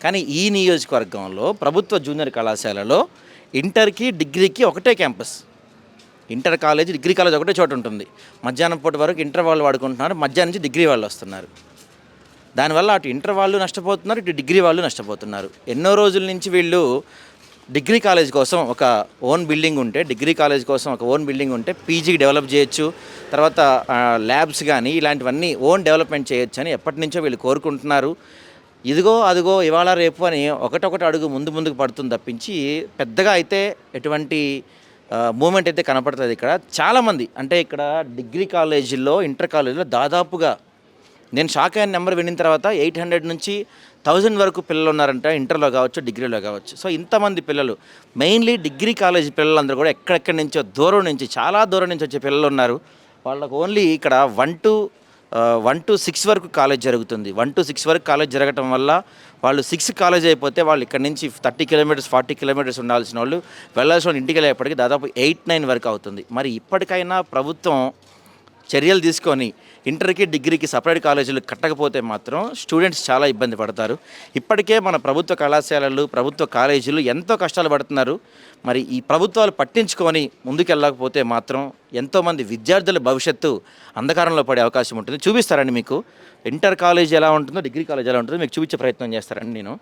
కానీ ఈ నియోజకవర్గంలో ప్రభుత్వ జూనియర్ కళాశాలలో ఇంటర్కి డిగ్రీకి ఒకటే campus. Inter college degree college ఒకటే చోట ఉంటుంది. మధ్యాహ్నం పూట వరకు ఇంటర్ వాళ్ళు వాడుకుంటున్నారు, మధ్యాహ్నం నుంచి డిగ్రీ వాళ్ళు వస్తున్నారు. దానివల్ల అటు ఇంటర్ వాళ్ళు నష్టపోతున్నారు, ఇటు డిగ్రీ వాళ్ళు నష్టపోతున్నారు. ఎన్నో రోజుల నుంచి వీళ్ళు డిగ్రీ కాలేజ్ కోసం ఒక ఓన్ బిల్డింగ్ ఉంటే, డిగ్రీ కాలేజ్ కోసం ఒక ఓన్ బిల్డింగ్ ఉంటే పీజీకి డెవలప్ చేయొచ్చు, తర్వాత ల్యాబ్స్ కానీ ఇలాంటివన్నీ ఓన్ డెవలప్మెంట్ చేయొచ్చు అని ఎప్పటి నుంచో వీళ్ళు కోరుకుంటున్నారు. ఇదిగో అదిగో ఇవాళ రేపు అని ఒకటొకటి అడుగు ముందుకు పడుతుంది తప్పించి పెద్దగా అయితే ఎటువంటి మూమెంట్ అయితే కనపడుతుంది. ఇక్కడ చాలామంది అంటే ఇక్కడ డిగ్రీ కాలేజీల్లో ఇంటర్ కాలేజీలో దాదాపుగా నేను షాక్ అయిన నెంబర్ వినిన తర్వాత 800 నుంచి 1000 వరకు పిల్లలు ఉన్నారంట, ఇంటర్లో కావచ్చు డిగ్రీలో కావచ్చు. సో ఇంతమంది పిల్లలు, మెయిన్లీ డిగ్రీ కాలేజీ పిల్లలందరూ కూడా ఎక్కడెక్కడి నుంచో చాలా దూరం నుంచి వచ్చే పిల్లలు ఉన్నారు. వాళ్ళకు ఓన్లీ ఇక్కడ 1 to 6 వరకు కాలేజ్ జరుగుతుంది. 1 to 6 వరకు కాలేజ్ జరగటం వల్ల వాళ్ళు 6 కాలేజ్ అయిపోతే వాళ్ళు ఇక్కడ నుంచి 30 కిలోమీటర్స్ 40 కిలోమీటర్స్ ఉండాల్సిన వాళ్ళు వెళ్ళాల్సిన వాళ్ళు ఇంటికి వెళ్ళేప్పటికీ దాదాపు 8-9 వరకు అవుతుంది. మరి ఇప్పటికైనా ప్రభుత్వం చర్యలు తీసుకొని ఇంటర్కి డిగ్రీకి సపరేట్ కాలేజీలు కట్టకపోతే మాత్రం స్టూడెంట్స్ చాలా ఇబ్బంది పడతారు. ఇప్పటికే మన ప్రభుత్వ కళాశాలలు ప్రభుత్వ కాలేజీలు ఎంతో కష్టాలు పడుతున్నారు. మరి ఈ ప్రభుత్వాలు పట్టించుకొని ముందుకెళ్ళకపోతే మాత్రం ఎంతోమంది విద్యార్థుల భవిష్యత్తు అంధకారంలో పడే అవకాశం ఉంటుంది. చూపిస్తారండి మీకు ఇంటర్ కాలేజ్ ఎలా ఉంటుందో, డిగ్రీ కాలేజ్ ఎలా ఉంటుందో మీకు చూపించే ప్రయత్నం చేస్తారండి నేను.